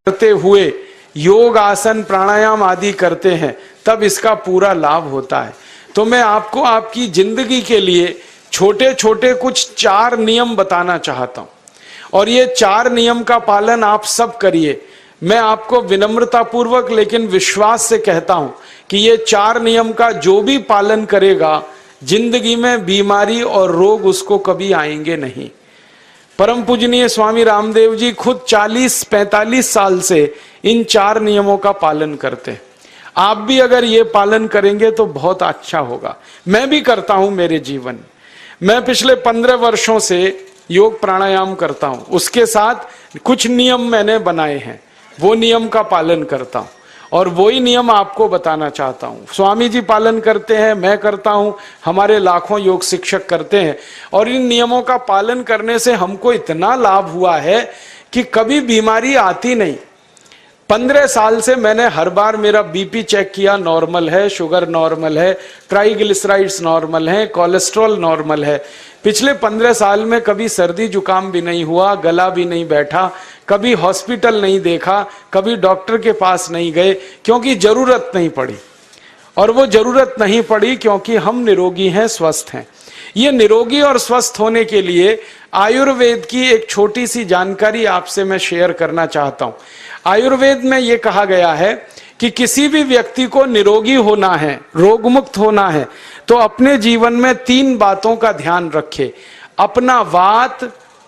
करते हुए योग आसन प्राणायाम आदि करते हैं तब इसका पूरा लाभ होता है। तो मैं आपको आपकी जिंदगी के लिए छोटे छोटे कुछ 4 नियम बताना चाहता हूं और ये 4 नियम का पालन आप सब करिए। मैं आपको विनम्रता पूर्वक लेकिन विश्वास से कहता हूं कि ये 4 नियम का जो भी पालन करेगा जिंदगी में बीमारी और रोग उसको कभी आएंगे नहीं। परम पूजनीय स्वामी रामदेव जी खुद 40-45 साल से इन 4 नियमों का पालन करते हैं। आप भी अगर ये पालन करेंगे तो बहुत अच्छा होगा। मैं भी करता हूं मेरे जीवन में। मैं पिछले 15 वर्षों से योग प्राणायाम करता हूं, उसके साथ कुछ नियम मैंने बनाए हैं, वो नियम का पालन करता हूं और वही नियम आपको बताना चाहता हूं। स्वामी जी पालन करते हैं, मैं करता हूं, हमारे लाखों योग शिक्षक करते हैं और इन नियमों का पालन करने से हमको इतना लाभ हुआ है कि कभी बीमारी आती नहीं। 15 साल से मैंने हर बार मेरा बीपी चेक किया, नॉर्मल है, शुगर नॉर्मल है, ट्राइग्लिसराइड्स नॉर्मल है, कोलेस्ट्रॉल नॉर्मल है। पिछले 15 साल में कभी सर्दी जुकाम भी नहीं हुआ, गला भी नहीं बैठा, कभी हॉस्पिटल नहीं देखा, कभी डॉक्टर के पास नहीं गए, क्योंकि जरूरत नहीं पड़ी। और वो जरूरत नहीं पड़ी क्योंकि हम निरोगी हैं, स्वस्थ हैं। ये निरोगी और स्वस्थ होने के लिए आयुर्वेद की एक छोटी सी जानकारी आपसे मैं शेयर करना चाहता हूं। आयुर्वेद में ये कहा गया है कि किसी भी व्यक्ति को निरोगी होना है, रोग मुक्त होना है, तो अपने जीवन में 3 बातों का ध्यान रखे। अपना वात,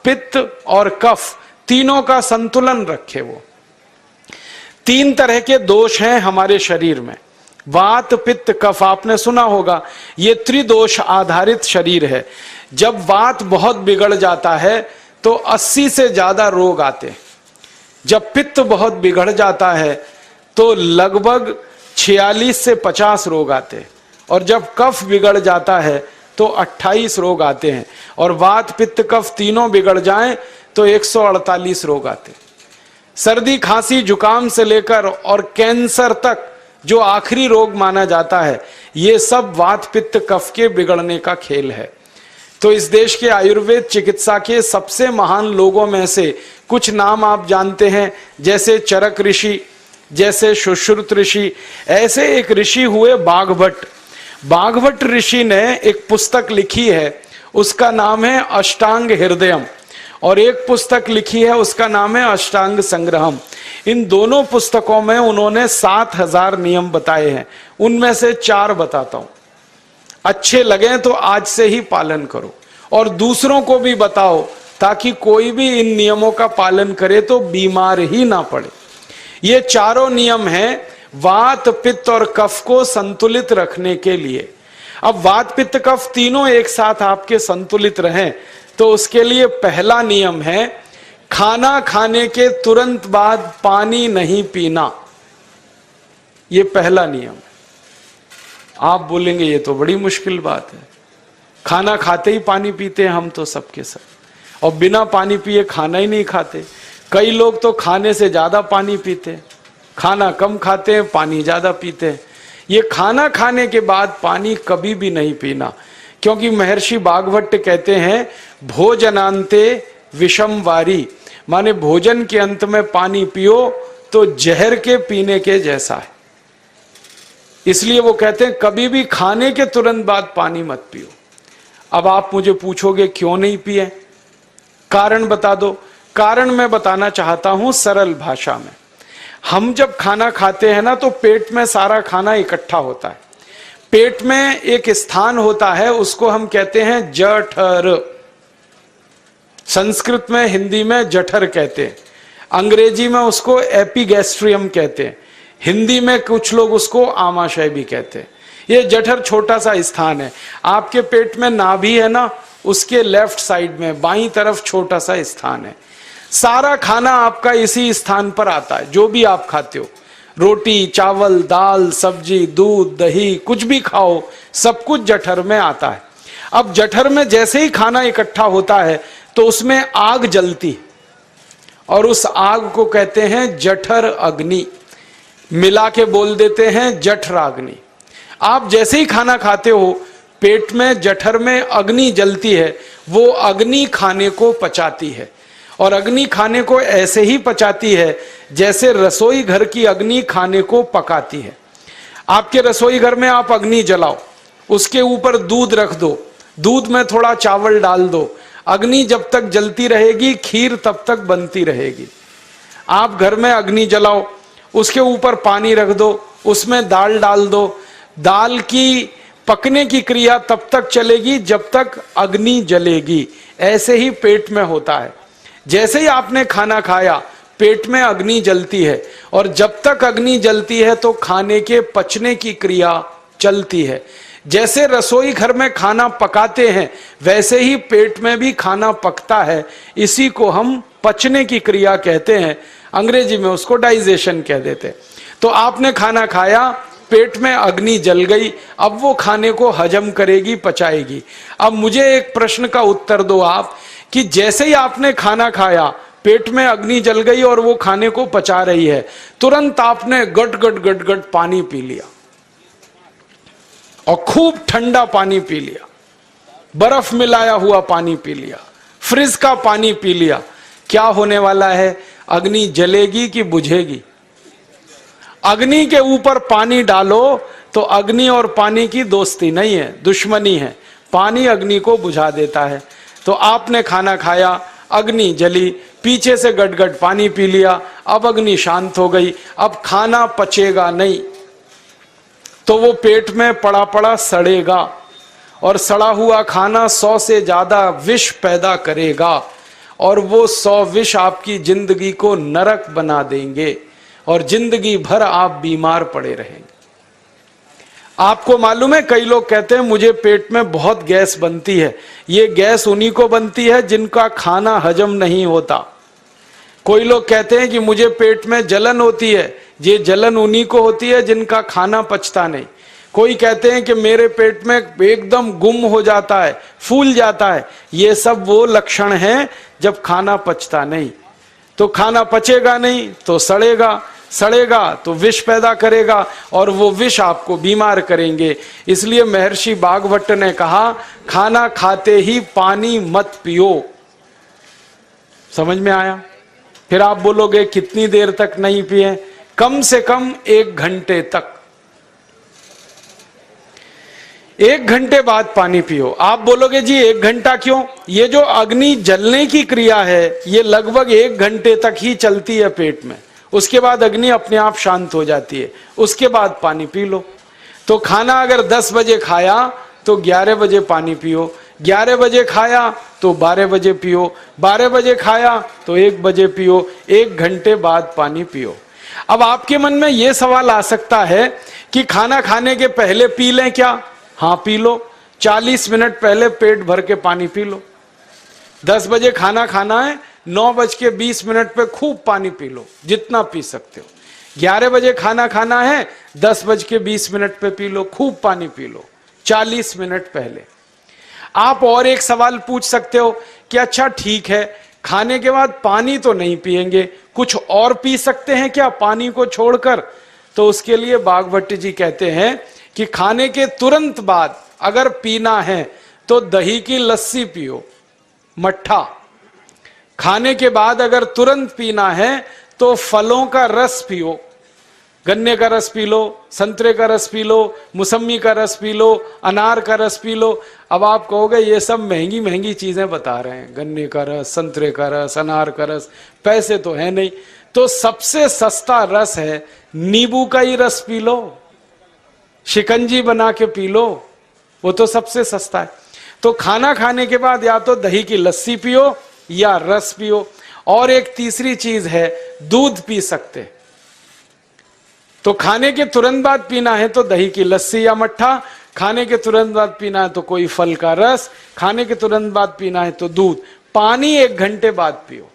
पित्त और कफ तीनों का संतुलन रखे। वो 3 तरह के दोष हैं हमारे शरीर में, वात, पित्त, कफ। आपने सुना होगा ये त्रिदोष आधारित शरीर है। जब वात बहुत बिगड़ जाता है तो 80 से ज्यादा रोग आते हैं। जब पित्त बहुत बिगड़ जाता है तो लगभग 46 से 50 रोग आते हैं और जब कफ बिगड़ जाता है तो 28 रोग आते हैं और वात, पित्त, कफ तीनों बिगड़ जाएं तो 148 रोग आते हैं। सर्दी, खांसी, जुकाम से लेकर और कैंसर तक जो आखिरी रोग माना जाता है, ये सब वात, पित्त, कफ के बिगड़ने का खेल है। तो इस देश के आयुर्वेद चिकित्सा के सबसे महान लोगों में से कुछ नाम आप जानते हैं, जैसे चरक ऋषि, जैसे सुश्रुत ऋषि। ऐसे एक ऋषि हुए बाघभट्ट। बाघभट्ट ऋषि ने एक पुस्तक लिखी है, उसका नाम है अष्टांग हृदयम, और एक पुस्तक लिखी है उसका नाम है अष्टांग संग्रहम। इन दोनों पुस्तकों में उन्होंने 7000 नियम बताए हैं। उनमें से 4 बताता हूं, अच्छे लगे तो आज से ही पालन करो और दूसरों को भी बताओ ताकि कोई भी इन नियमों का पालन करे तो बीमार ही ना पड़े। ये चारों नियम हैं वात, पित्त और कफ को संतुलित रखने के लिए। अब वात, पित्त, कफ तीनों एक साथ आपके संतुलित रहें तो उसके लिए पहला नियम है खाना खाने के तुरंत बाद पानी नहीं पीना। ये पहला नियम है। आप बोलेंगे ये तो बड़ी मुश्किल बात है, खाना खाते ही पानी पीते हैं हम तो सबके सब, और बिना पानी पिए खाना ही नहीं खाते। कई लोग तो खाने से ज्यादा पानी पीते हैं, खाना कम खाते हैं, पानी ज्यादा पीते हैं। ये खाना खाने के बाद पानी कभी भी नहीं पीना, क्योंकि महर्षि बाघभट्ट कहते हैं भोजनांते विषम वारी, माने भोजन के अंत में पानी पियो तो जहर के पीने के जैसा है। इसलिए वो कहते हैं कभी भी खाने के तुरंत बाद पानी मत पियो। अब आप मुझे पूछोगे क्यों नहीं पिए, कारण बता दो। कारण मैं बताना चाहता हूं सरल भाषा में। हम जब खाना खाते हैं ना तो पेट में सारा खाना इकट्ठा होता है। पेट में एक स्थान होता है, उसको हम कहते हैं जठर। संस्कृत में, हिंदी में जठर कहते हैं, अंग्रेजी में उसको एपिगैस्ट्रियम कहते हैं, हिंदी में कुछ लोग उसको आमाशय भी कहते हैं। ये जठर छोटा सा स्थान है। आपके पेट में नाभि है ना, उसके लेफ्ट साइड में बाईं तरफ छोटा सा स्थान है। सारा खाना आपका इसी स्थान पर आता है। जो भी आप खाते हो, रोटी, चावल, दाल, सब्जी, दूध, दही, कुछ भी खाओ, सब कुछ जठर में आता है। अब जठर में जैसे ही खाना इकट्ठा होता है तो उसमें आग जलती और उस आग को कहते हैं जठर अग्नि, मिला के बोल देते हैं जठराग्नि। आप जैसे ही खाना खाते हो पेट में, जठर में अग्नि जलती है, वो अग्नि खाने को पचाती है और अग्नि खाने को ऐसे ही पचाती है जैसे रसोई घर की अग्नि खाने को पकाती है। आपके रसोई घर में आप अग्नि जलाओ, उसके ऊपर दूध रख दो, दूध में थोड़ा चावल डाल दो, अग्नि जब तक जलती रहेगी खीर तब तक बनती रहेगी। आप घर में अग्नि जलाओ, उसके ऊपर पानी रख दो, उसमें दाल डाल दो, दाल की पकने की क्रिया तब तक चलेगी जब तक अग्नि जलेगी। ऐसे ही पेट में होता है, जैसे ही आपने खाना खाया पेट में अग्नि जलती है, और जब तक अग्नि जलती है तो खाने के पचने की क्रिया चलती है। जैसे रसोई घर में खाना पकाते हैं वैसे ही पेट में भी खाना पकता है, इसी को हम पचने की क्रिया कहते हैं, अंग्रेजी में उसको डाइजेशन कह देते हैं। तो आपने खाना खाया, पेट में अग्नि जल गई, अब वो खाने को हजम करेगी, पचाएगी। अब मुझे एक प्रश्न का उत्तर दो आप, कि जैसे ही आपने खाना खाया पेट में अग्नि जल गई और वो खाने को पचा रही है, तुरंत आपने गट गट गट गट पानी पी लिया और खूब ठंडा पानी पी लिया, बर्फ मिलाया हुआ पानी पी लिया, फ्रिज का पानी पी लिया, क्या होने वाला है? अग्नि जलेगी कि बुझेगी? अग्नि के ऊपर पानी डालो तो अग्नि और पानी की दोस्ती नहीं है, दुश्मनी है। पानी अग्नि को बुझा देता है। तो आपने खाना खाया, अग्नि जली, पीछे से गटगट पानी पी लिया, अब अग्नि शांत हो गई, अब खाना पचेगा नहीं, तो वो पेट में पड़ा पड़ा सड़ेगा, और सड़ा हुआ खाना 100 से ज्यादा विष पैदा करेगा, और वो 100 विष आपकी जिंदगी को नरक बना देंगे और जिंदगी भर आप बीमार पड़े रहेंगे। आपको मालूम है, कई लोग कहते हैं मुझे पेट में बहुत गैस बनती है। ये गैस उन्हीं को बनती है जिनका खाना हजम नहीं होता। कोई लोग कहते हैं कि मुझे पेट में जलन होती है, ये जलन उन्हीं को होती है जिनका खाना पचता नहीं। कोई कहते हैं कि मेरे पेट में एकदम गुम हो जाता है, फूल जाता है, ये सब वो लक्षण हैं जब खाना पचता नहीं। तो खाना पचेगा नहीं तो सड़ेगा, सड़ेगा तो विष पैदा करेगा, और वो विष आपको बीमार करेंगे। इसलिए महर्षि भागवत ने कहा, खाना खाते ही पानी मत पियो। समझ में आया? फिर आप बोलोगे कितनी देर तक नहीं पिए? कम से कम 1 घंटे तक। 1 घंटे बाद पानी पियो। आप बोलोगे जी 1 घंटा क्यों? ये जो अग्नि जलने की क्रिया है ये लगभग 1 घंटे तक ही चलती है पेट में, उसके बाद अग्नि अपने आप शांत हो जाती है, उसके बाद पानी पी लो। तो खाना अगर 10 बजे खाया तो 11 बजे पानी पियो, 11 बजे खाया तो 12 बजे पियो, 12 बजे खाया तो 1 बजे पियो, 1 घंटे बाद पानी पियो। अब आपके मन में यह सवाल आ सकता है कि खाना खाने के पहले पी लें क्या? हाँ पी लो, 40 मिनट पहले पेट भर के पानी पी लो। 10 बजे खाना खाना है, 9:20 पे खूब पानी पी लो, जितना पी सकते हो। 11 बजे खाना खाना है, 10:20 पे पी लो, खूब पानी पी लो, 40 मिनट पहले। आप और एक सवाल पूछ सकते हो कि अच्छा ठीक है, खाने के बाद पानी तो नहीं पिएंगे, कुछ और पी सकते हैं क्या पानी को छोड़कर? तो उसके लिए भागवत जी कहते हैं कि खाने के तुरंत बाद अगर पीना है तो दही की लस्सी पियो, मट्ठा। खाने के बाद अगर तुरंत पीना है तो फलों का रस पियो, गन्ने का रस पी लो, संतरे का रस पी लो, मौसमी का रस पी लो, अनार का रस पी लो। अब आप कहोगे ये सब महंगी महंगी चीजें बता रहे हैं, गन्ने का रस, संतरे का रस, अनार का रस, पैसे तो है नहीं। तो सबसे सस्ता रस है नींबू का ही रस पी लो, शिकंजी बना के पी लो, वो तो सबसे सस्ता है। तो खाना खाने के बाद या तो दही की लस्सी पियो या रस पियो। और एक तीसरी चीज है, दूध पी सकते। तो खाने के तुरंत बाद पीना है तो दही की लस्सी या मट्ठा, खाने के तुरंत बाद पीना है तो कोई फल का रस, खाने के तुरंत बाद पीना है तो दूध। पानी 1 घंटे बाद पियो।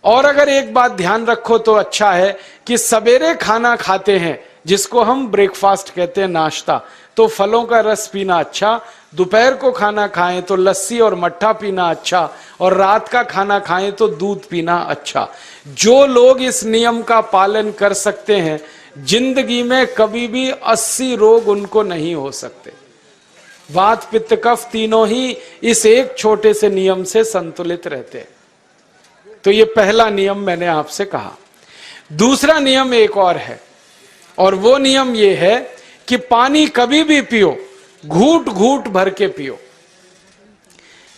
और अगर एक बात ध्यान रखो तो अच्छा है कि सवेरे खाना खाते हैं जिसको हम ब्रेकफास्ट कहते हैं, नाश्ता, तो फलों का रस पीना अच्छा, दोपहर को खाना खाएं तो लस्सी और मट्ठा पीना अच्छा, और रात का खाना खाएं तो दूध पीना अच्छा। जो लोग इस नियम का पालन कर सकते हैं जिंदगी में कभी भी 80 रोग उनको नहीं हो सकते। वात पित्त कफ तीनों ही इस एक छोटे से नियम से संतुलित रहते हैं। तो ये पहला नियम मैंने आपसे कहा। दूसरा नियम एक और है, और वो नियम ये है कि पानी कभी भी पियो, घूट घूट भर के पियो।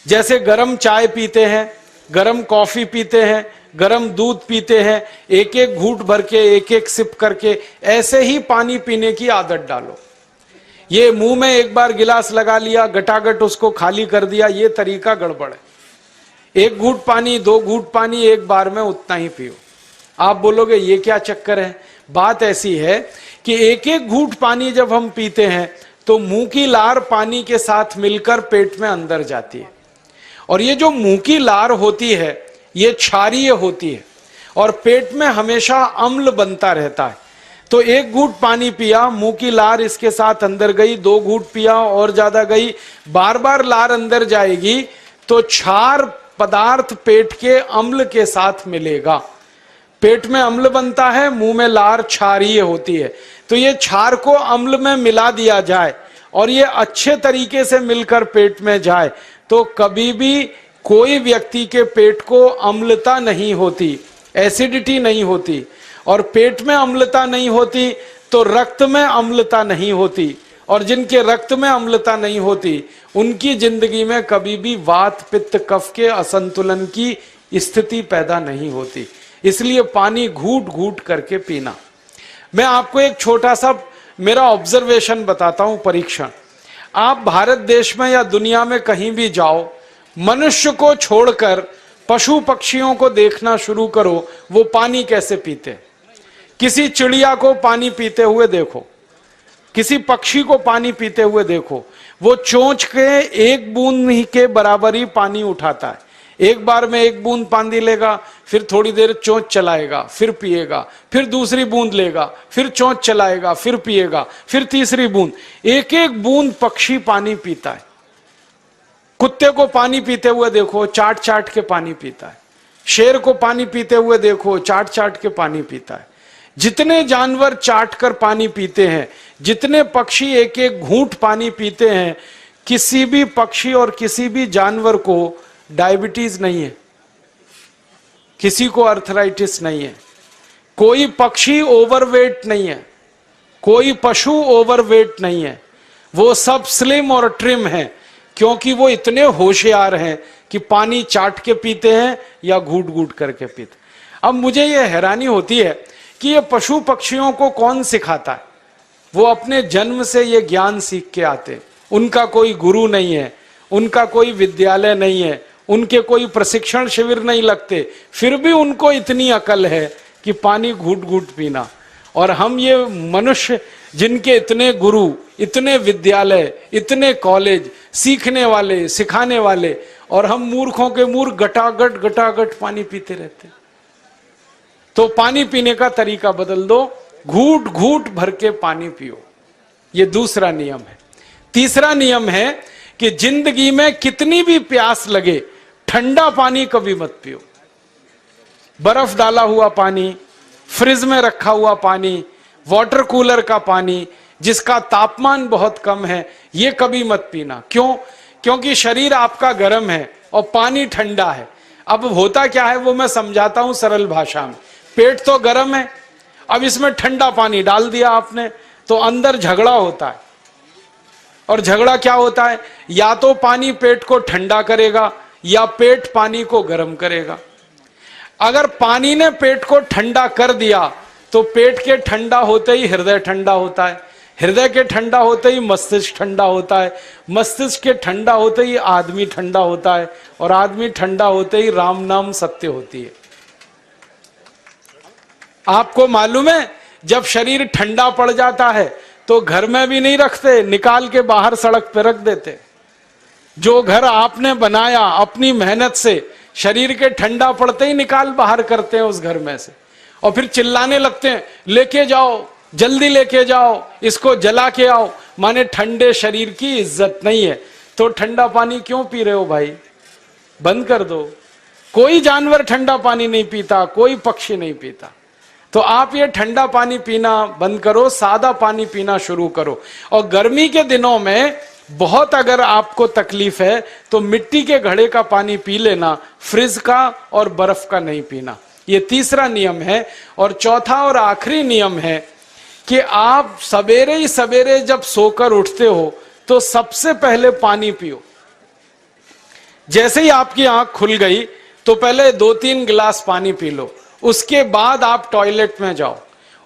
जैसे गरम चाय पीते हैं, गरम कॉफी पीते हैं, गरम दूध पीते हैं, एक एक घूट भर के, एक एक सिप करके, ऐसे ही पानी पीने की आदत डालो। ये मुंह में एक बार गिलास लगा लिया, गटागट उसको खाली कर दिया, ये तरीका गड़बड़ है। एक घूट पानी, दो घूट पानी एक बार में उतना ही पियो। आप बोलोगे ये क्या चक्कर है? बात ऐसी है कि एक एक घूट पानी जब हम पीते हैं तो मुंह की लार पानी के साथ मिलकर पेट में अंदर जाती है, और ये जो मुंह की लार होती है ये क्षारीय होती है, और पेट में हमेशा अम्ल बनता रहता है। तो एक घूट पानी पिया, मुंह की लार इसके साथ अंदर गई, दो घूट पिया और ज्यादा गई, बार बार लार अंदर जाएगी तो क्षार पदार्थ पेट के अम्ल के साथ मिलेगा। पेट में अम्ल बनता है, मुंह में लार क्षारीय होती है। तो ये क्षार को अम्ल में मिला दिया जाए और ये अच्छे तरीके से मिलकर पेट में जाए तो कभी भी कोई व्यक्ति के पेट को अम्लता नहीं होती, एसिडिटी नहीं होती। और पेट में अम्लता नहीं होती तो रक्त में अम्लता नहीं होती, और जिनके रक्त में अम्लता नहीं होती उनकी जिंदगी में कभी भी वात पित्त कफ के असंतुलन की स्थिति पैदा नहीं होती। इसलिए पानी घूट घूट करके पीना। मैं आपको एक छोटा सा मेरा ऑब्जर्वेशन बताता हूं, परीक्षण। आप भारत देश में या दुनिया में कहीं भी जाओ, मनुष्य को छोड़कर पशु पक्षियों को देखना शुरू करो, वो पानी कैसे पीते। किसी चिड़िया को पानी पीते हुए देखो, किसी पक्षी को पानी पीते हुए देखो, वो चोंच के एक बूंद ही के बराबर ही पानी उठाता है। एक बार में एक बूंद पानी लेगा, फिर थोड़ी देर चोंच चलाएगा, फिर पिएगा, फिर दूसरी बूंद लेगा, फिर चोंच चलाएगा, फिर पिएगा, फिर तीसरी बूंद। एक एक बूंद पक्षी पानी पीता है। कुत्ते को पानी पीते हुए देखो, चाट चाट के पानी पीता है। शेर को पानी पीते हुए देखो, चाट चाट के पानी पीता है। जितने जानवर चाट कर पानी पीते हैं, जितने पक्षी एक एक घूंट पानी पीते हैं, किसी भी पक्षी और किसी भी जानवर को डायबिटीज नहीं है, किसी को अर्थराइटिस नहीं है, कोई पक्षी ओवरवेट नहीं है, कोई पशु ओवरवेट नहीं है। वो सब स्लिम और ट्रिम हैं, क्योंकि वो इतने होशियार हैं कि पानी चाट के पीते हैं या घूट घूट करके पीते। अब मुझे ये हैरानी होती है कि ये पशु पक्षियों को कौन सिखाता है? वो अपने जन्म से ये ज्ञान सीख के आते, उनका कोई गुरु नहीं है, उनका कोई विद्यालय नहीं है, उनके कोई प्रशिक्षण शिविर नहीं लगते, फिर भी उनको इतनी अकल है कि पानी घूट घूट पीना। और हम ये मनुष्य जिनके इतने गुरु, इतने विद्यालय, इतने कॉलेज, सीखने वाले, सिखाने वाले, और हम मूर्खों के मूर्ख गटागट गटागट पानी पीते रहते। तो पानी पीने का तरीका बदल दो, घूट घूट भर के पानी पियो। ये दूसरा नियम है। तीसरा नियम है कि जिंदगी में कितनी भी प्यास लगे, ठंडा पानी कभी मत पियो। बर्फ डाला हुआ पानी, फ्रिज में रखा हुआ पानी, वाटर कूलर का पानी जिसका तापमान बहुत कम है, ये कभी मत पीना। क्यों? क्योंकि शरीर आपका गर्म है और पानी ठंडा है। अब होता क्या है वो मैं समझाता हूं सरल भाषा में। पेट तो गर्म है, अब इसमें ठंडा पानी डाल दिया आपने, तो अंदर झगड़ा होता है। और झगड़ा क्या होता है? या तो पानी पेट को ठंडा करेगा या पेट पानी को गर्म करेगा। अगर पानी ने पेट को ठंडा कर दिया तो पेट के ठंडा होते ही हृदय ठंडा होता है, हृदय के ठंडा होते ही मस्तिष्क ठंडा होता है, मस्तिष्क के ठंडा होते ही आदमी ठंडा होता है, और आदमी ठंडा होते ही राम नाम सत्य होती है। आपको मालूम है, जब शरीर ठंडा पड़ जाता है तो घर में भी नहीं रखते, निकाल के बाहर सड़क पे रख देते। जो घर आपने बनाया अपनी मेहनत से, शरीर के ठंडा पड़ते ही निकाल बाहर करते हैं उस घर में से, और फिर चिल्लाने लगते हैं, लेके जाओ, जल्दी लेके जाओ, इसको जला के आओ। माने ठंडे शरीर की इज्जत नहीं है। तो ठंडा पानी क्यों पी रहे हो भाई? बंद कर दो। कोई जानवर ठंडा पानी नहीं पीता, कोई पक्षी नहीं पीता। तो आप ये ठंडा पानी पीना बंद करो, सादा पानी पीना शुरू करो। और गर्मी के दिनों में बहुत अगर आपको तकलीफ है तो मिट्टी के घड़े का पानी पी लेना, फ्रिज का और बर्फ का नहीं पीना। ये तीसरा नियम है। और चौथा और आखिरी नियम है कि आप सवेरे ही सवेरे जब सोकर उठते हो तो सबसे पहले पानी पियो। जैसे ही आपकी आंख खुल गई तो पहले 2-3 गिलास पानी पी लो, उसके बाद आप टॉयलेट में जाओ।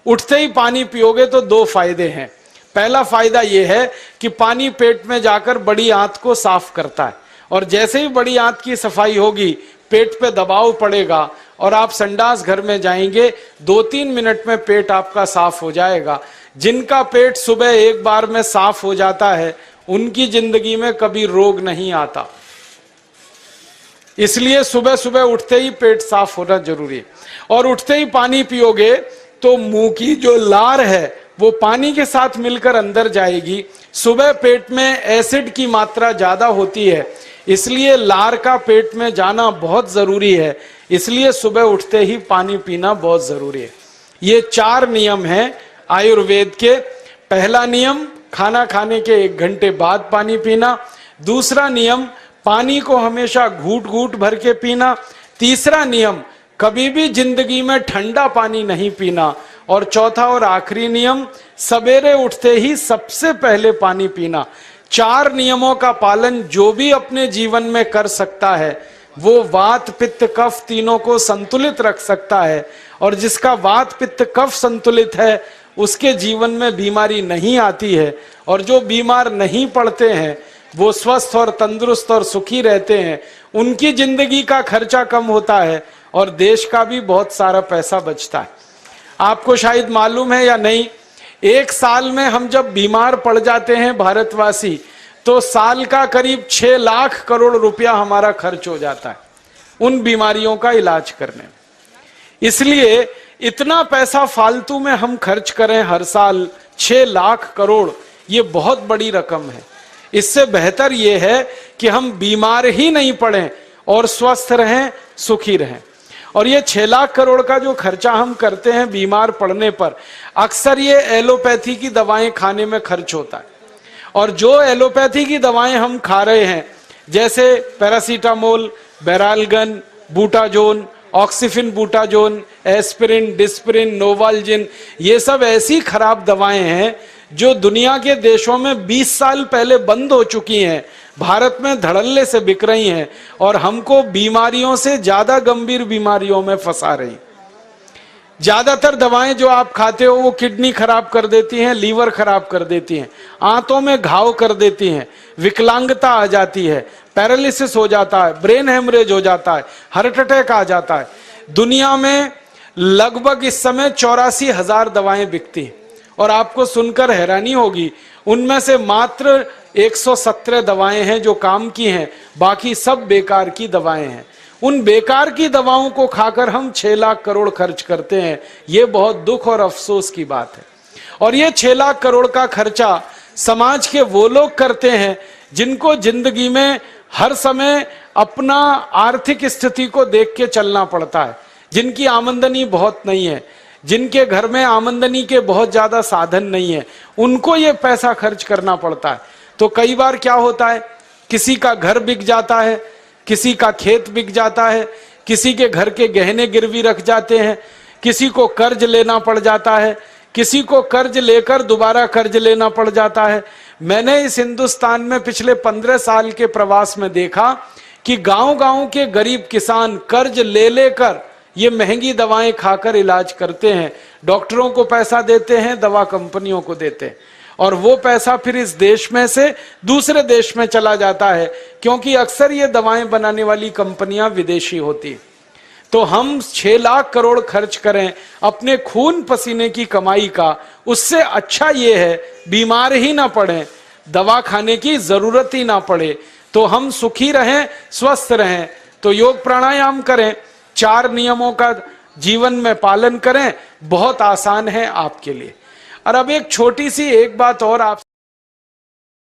उठते ही पानी पियोगे तो 2 फायदे हैं। पहला फायदा यह है कि पानी पेट में जाकर बड़ी आंत को साफ करता है, और जैसे ही बड़ी आंत की सफाई होगी पेट पे दबाव पड़ेगा और आप संडास घर में जाएंगे, 2-3 मिनट में पेट आपका साफ हो जाएगा। जिनका पेट सुबह एक बार में साफ हो जाता है उनकी जिंदगी में कभी रोग नहीं आता। इसलिए सुबह सुबह उठते ही पेट साफ होना जरूरी है। और उठते ही पानी पियोगे तो मुंह की जो लार है वो पानी के साथ मिलकर अंदर जाएगी। सुबह पेट में एसिड की मात्रा ज्यादा होती है, इसलिए लार का पेट में जाना बहुत जरूरी है। इसलिए सुबह उठते ही पानी पीना बहुत जरूरी है। ये 4 नियम हैं आयुर्वेद के। पहला नियम, खाना खाने के 1 घंटे बाद पानी पीना। दूसरा नियम, पानी को हमेशा घूट घूट भर के पीना। तीसरा नियम, कभी भी जिंदगी में ठंडा पानी नहीं पीना। और चौथा और आखिरी नियम, सवेरे उठते ही सबसे पहले पानी पीना। 4 नियमों का पालन जो भी अपने जीवन में कर सकता है वो वात पित्त कफ तीनों को संतुलित रख सकता है। और जिसका वात पित्त कफ संतुलित है उसके जीवन में बीमारी नहीं आती है। और जो बीमार नहीं पड़ते हैं वो स्वस्थ और तंदुरुस्त और सुखी रहते हैं। उनकी जिंदगी का खर्चा कम होता है और देश का भी बहुत सारा पैसा बचता है। आपको शायद मालूम है या नहीं, 1 साल में हम जब बीमार पड़ जाते हैं भारतवासी तो साल का करीब 6 लाख करोड़ रुपया हमारा खर्च हो जाता है उन बीमारियों का इलाज करने में। इसलिए इतना पैसा फालतू में हम खर्च करें हर साल 6 लाख करोड़, ये बहुत बड़ी रकम है। इससे बेहतर यह है कि हम बीमार ही नहीं पड़ें और स्वस्थ रहें, सुखी रहें। और ये 6 लाख करोड़ का जो खर्चा हम करते हैं बीमार पड़ने पर, अक्सर ये एलोपैथी की दवाएं खाने में खर्च होता है। और जो एलोपैथी की दवाएं हम खा रहे हैं जैसे paracetamol, Baralgan, butazone, oxyphenbutazone, aspirin, Disprin, Novalgin, ये सब ऐसी खराब दवाएं हैं जो दुनिया के देशों में 20 साल पहले बंद हो चुकी हैं, भारत में धड़ल्ले से बिक रही हैं और हमको बीमारियों से ज्यादा गंभीर बीमारियों में फंसा रही। ज्यादातर दवाएं जो आप खाते हो वो किडनी खराब कर देती हैं, लीवर खराब कर देती हैं, आंतों में घाव कर देती हैं, विकलांगता आ जाती है, पैरालिसिस हो जाता है, ब्रेन हेमरेज हो जाता है, हार्ट अटैक आ जाता है। दुनिया में लगभग इस समय 84,000 दवाएं बिकती हैं और आपको सुनकर हैरानी होगी उनमें से मात्र 117 दवाएं हैं जो काम की हैं, बाकी सब बेकार की दवाएं हैं। उन बेकार की दवाओं को खाकर हम 6 लाख करोड़ खर्च करते हैं। ये बहुत दुख और अफसोस की बात है। और ये 6 लाख करोड़ का खर्चा समाज के वो लोग करते हैं जिनको जिंदगी में हर समय अपना आर्थिक स्थिति को देख के चलना पड़ता है, जिनकी आमदनी बहुत नहीं है, जिनके घर में आमदनी के बहुत ज्यादा साधन नहीं है, उनको ये पैसा खर्च करना पड़ता है। तो कई बार क्या होता है, किसी का घर बिक जाता है, किसी का खेत बिक जाता है, किसी के घर के गहने गिरवी रख जाते हैं, किसी को कर्ज लेना पड़ जाता है, किसी को कर्ज लेकर दोबारा कर्ज लेना पड़ जाता है। मैंने इस हिंदुस्तान में पिछले 15 साल के प्रवास में देखा कि गांव-गांव के गरीब किसान कर्ज ले लेकर ये महंगी दवाएं खाकर इलाज करते हैं, डॉक्टरों को पैसा देते हैं, दवा कंपनियों को देते हैं, और वो पैसा फिर इस देश में से दूसरे देश में चला जाता है, क्योंकि अक्सर ये दवाएं बनाने वाली कंपनियां विदेशी होती हैं। तो हम 6 लाख करोड़ खर्च करें अपने खून पसीने की कमाई का, उससे अच्छा ये है बीमार ही ना पड़ें, दवा खाने की जरूरत ही ना पड़े, तो हम सुखी रहें, स्वस्थ रहें। तो योग प्राणायाम करें, 4 नियमों का जीवन में पालन करें, बहुत आसान है आपके लिए। और अब एक छोटी सी एक बात और आप